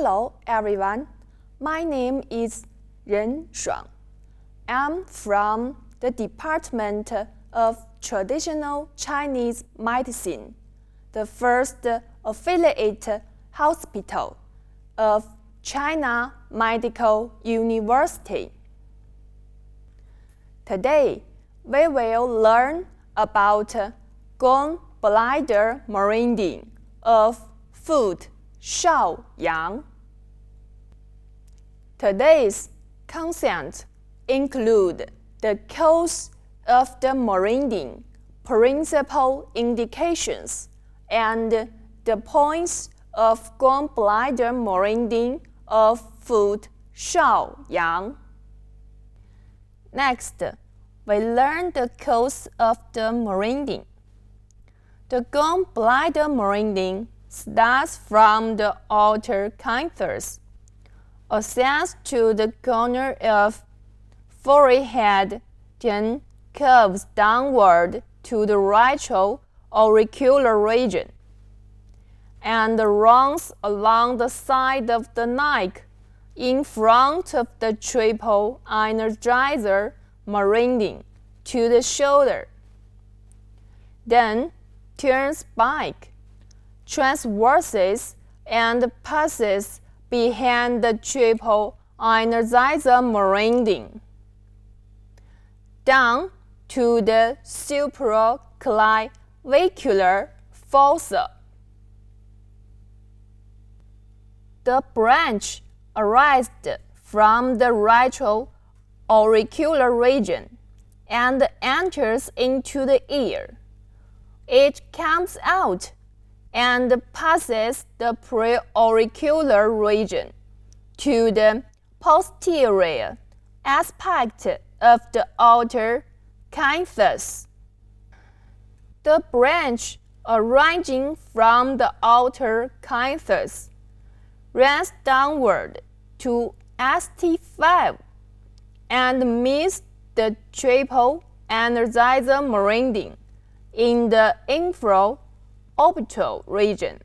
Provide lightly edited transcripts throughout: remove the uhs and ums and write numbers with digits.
Hello everyone, my name is Ren Shuang. I'm from the Department of Traditional Chinese Medicine, the first affiliate hospital of China Medical University. Today, we will learn about gallbladder meridian of food Shao Yang. Today's content include the cause of the meridian, principal indications, and the points of gallbladder meridian of food Shao Yang. Next, we learn the cause of the meridian. The gallbladder meridian starts from the outer canthus, ascends to the corner of forehead, then curves downward to the retro-auricular region, and runs along the side of the neck in front of the triple energizer meridian to the shoulder. Then turns back, transverses, and passes behind the triple energizer meridian down to the supraclavicular fossa. The branch arises from the retro-auricular region and enters into the ear. It comes out and passes the preauricular region to the posterior aspect of the outer canthus. The branch arising from the outer canthus runs downward to ST5 and meets the triple energizer meridian in the infraorbital region,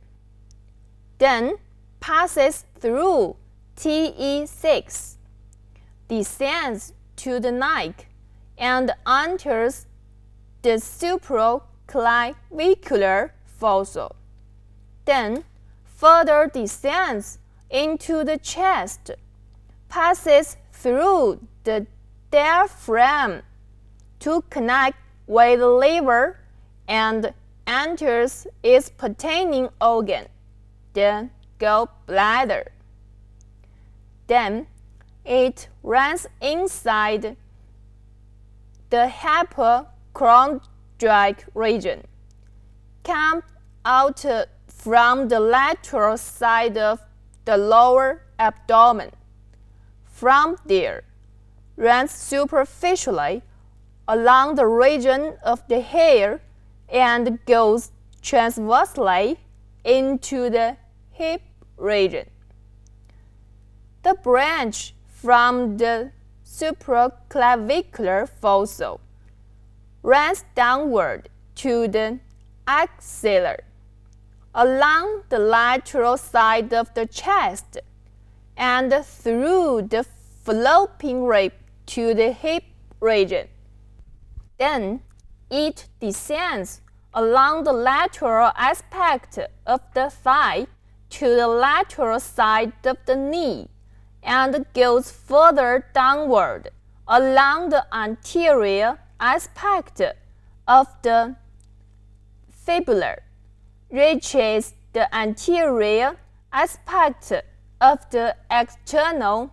then passes through TE6, descends to the neck, and enters the supraclavicular fossa, then further descends into the chest, passes through the diaphragm to connect with the liver, and enters its pertaining organ, the gallbladder. Then it runs inside the hypochondriac region, comes out from the lateral side of the lower abdomen. From there, runs superficially along the region of the hair and goes transversely into the hip region. The branch from the supraclavicular fossa runs downward to the axilla, along the lateral side of the chest, and through the fallopian rib to the hip region. Then it descends along the lateral aspect of the thigh to the lateral side of the knee, and goes further downward along the anterior aspect of the fibula, reaches the anterior aspect of the external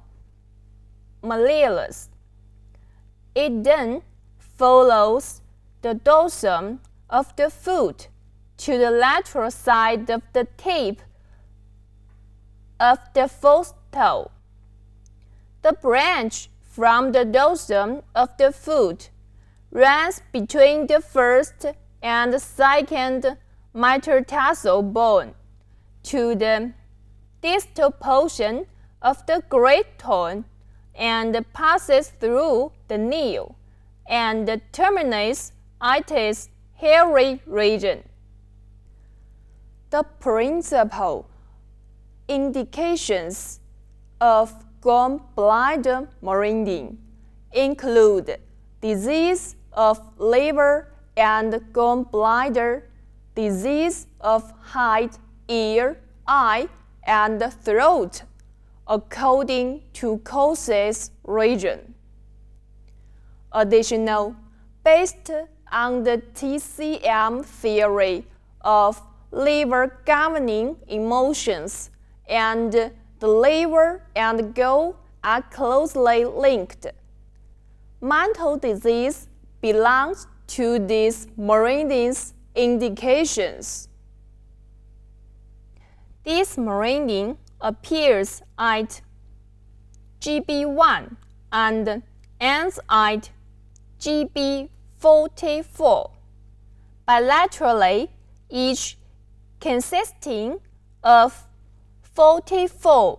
malleolus. It then follows the dorsum of the foot to the lateral side of the tip of the foot toe. The branch from the dorsum of the foot runs between the first and second metatarsal bone to the distal portion of the great toe and passes through the knee and terminates at its hairy region. The principal indications of gallbladder meridian include disease of liver and gallbladder, disease of head, ear, eye, and throat, according to causes region. Additional, based on the TCM theory of liver governing emotions, and the liver and gall are closely linked. Mental disease belongs to these meridians indications. This meridian appears at GB1 and ends at GB44, bilaterally, each consisting of 44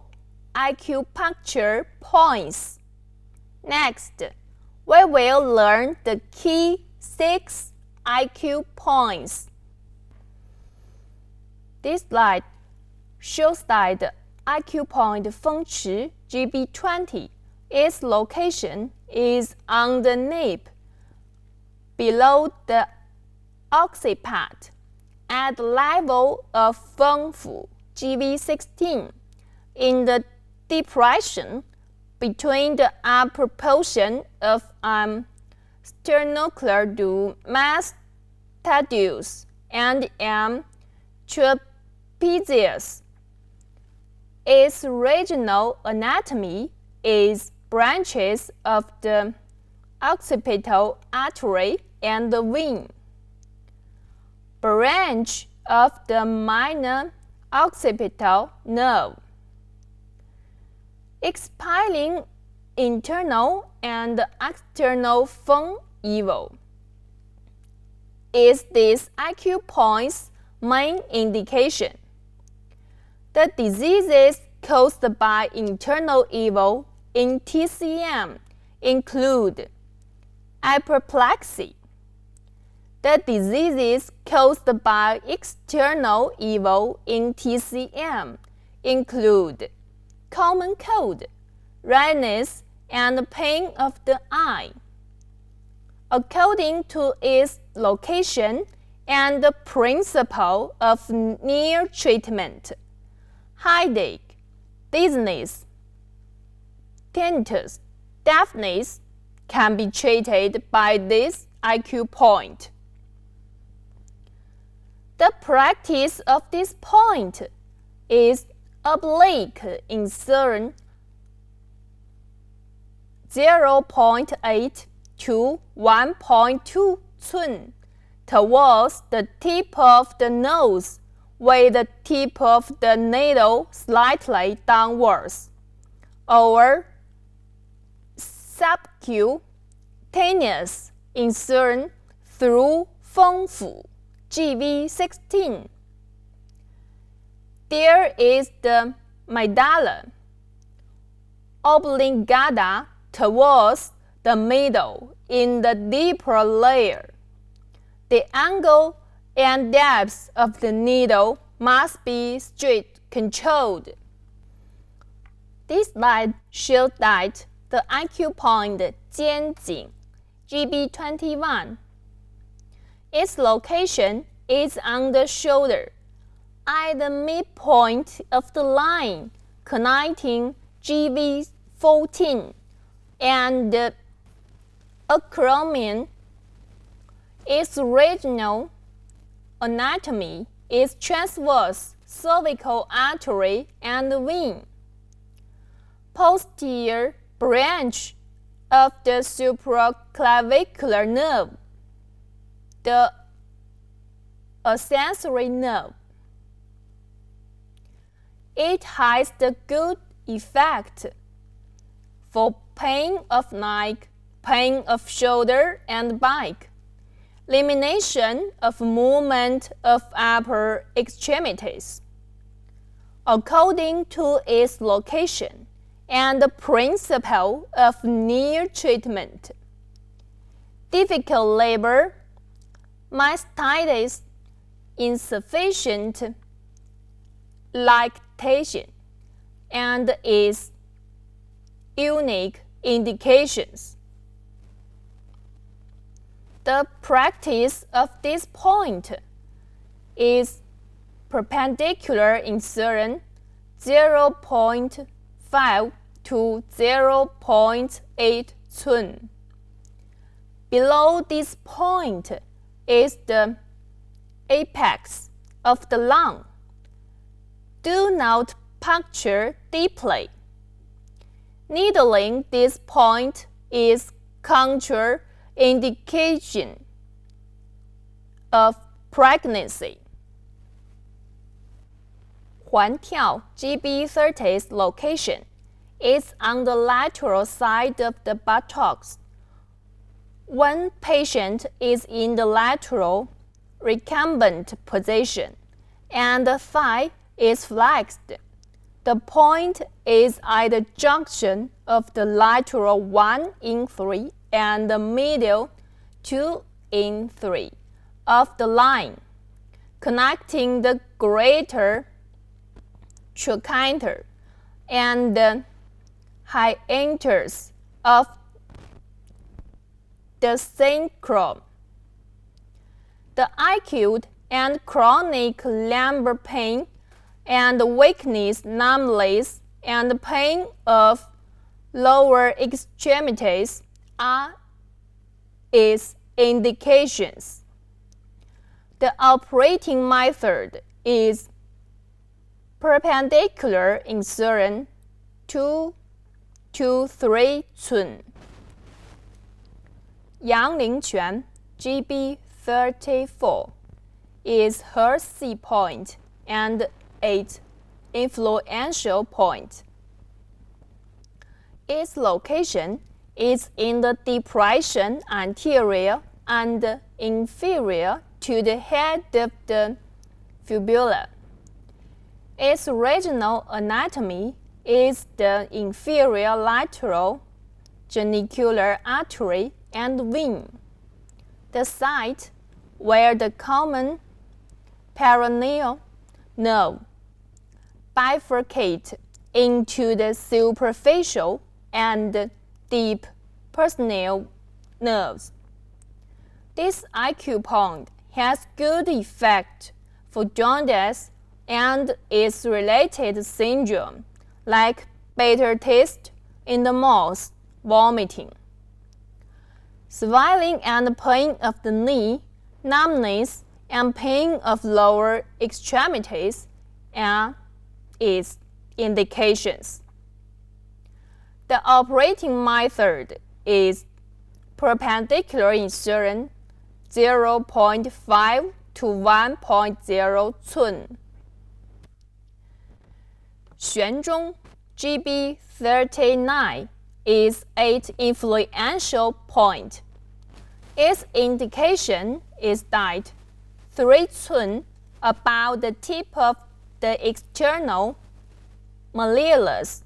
acupuncture points. Next, we will learn the key 6 IQ points. This slide shows that the IQ point Fengchi GB20, its location is on the nape, below the occiput, at the level of Fengfu GB16, in the depression between the upper portion of sternocleidomastoideus and trapezius. Its regional anatomy is branches of the occipital artery and the vein, branch of the minor occipital nerve, expiring internal and external Feng evil. Is this IQ point's main indication? The diseases caused by internal evil in TCM include apoplexy. The diseases caused by external evil in TCM include common cold, redness, and pain of the eye. According to its location and the principle of near treatment, headache, dizziness, tinnitus, deafness can be treated by this IQ point. The practice of this point is oblique insertion 0.8 to 1.2 cun towards the tip of the nose, with the tip of the needle slightly downwards, or subcutaneous insertion through Fengfu GB16. There is the medulla oblongata towards the middle in the deeper layer. The angle and depth of the needle must be straight controlled. This slide shows that the IQ point Jianjing GB21. Its location is on the shoulder, at the midpoint of the line connecting GB14 and the acromion. Its regional anatomy is transverse cervical artery and vein, posterior branch of the supraclavicular nerve, the accessory nerve. It has the good effect for pain of neck, pain of shoulder and back, elimination of movement of upper extremities. According to its location and the principle of near treatment, difficult labor, mastitis, insufficient lactation, and its unique indications. The practice of this point is perpendicular insertion 0.5 to 0.8 cun. Below this point is the apex of the lung. Do not puncture deeply. Needling this point is contraindication of pregnancy. 环跳 GB30's location is on the lateral side of the buttocks. When patient is in the lateral recumbent position and the thigh is flexed, the point is at the junction of the lateral 1 in 3 and the medial 2 in 3 of the line, connecting the greater trochanter and the hiators of the sacrum. The acute and chronic lumbar pain and weakness, numbness, and pain of lower extremities are its indications. The operating method is perpendicular insertion 2 to 3 cun. 阳陵泉 GB34 is her C point and its influential point. Its location is in the depression anterior and inferior to the head of the fibula. Its regional anatomy is the inferior lateral genicular artery and vein, the site where the common peroneal nerve bifurcate into the superficial and deep perineal nerves. This acupoint has good effect for jaundice and its related syndrome, like bitter taste in the mouth, vomiting. Swelling and pain of the knee, numbness, and pain of lower extremities are its indications. The operating method is perpendicular insertion 0.5 to 1.0 cun. 悬中 GB39 is its influential point. Its indication is that 3 cun about the tip of the external malleolus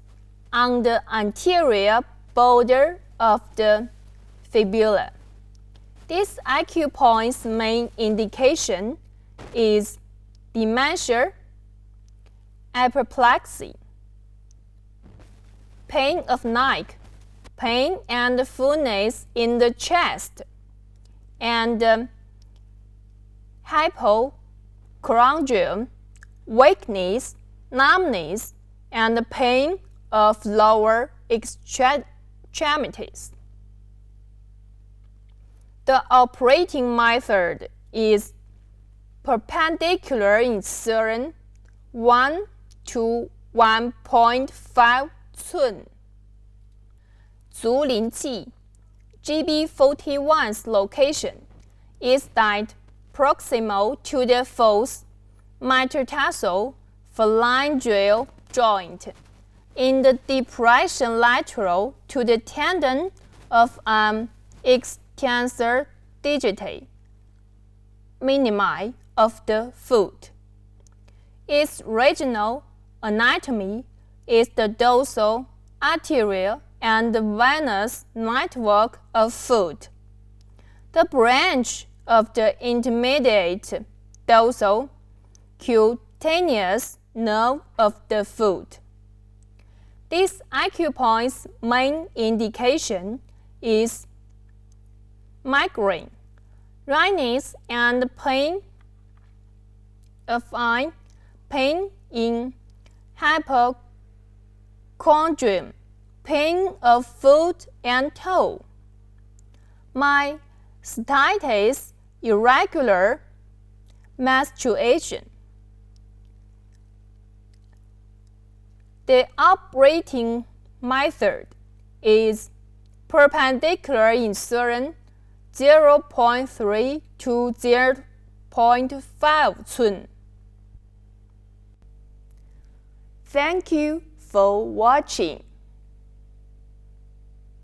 on the anterior border of the fibula. This acupoint's main indication is dementia, apoplexy, pain of neck, pain and fullness in the chest, and hypochondrium, weakness, numbness, and pain of lower extremities. The operating method is perpendicular insertion 1 to 1.5 cun. 足临际 GB41's location is that proximal to the false metatarsal phalangeal joint, in the depression lateral to the tendon of extensor digiti minimi of the foot. Its regional anatomy is the dorsal, arterial, and venous network of foot. The branch of the intermediate dorsal cutaneous nerve of the foot. This acupoint's main indication is migraine, dryness and pain, affine pain in hypochondrium, pain of foot and toe, mastitis, irregular menstruation. The operating method is perpendicular incision 0.3 to 0.5 寸. Thank you for watching.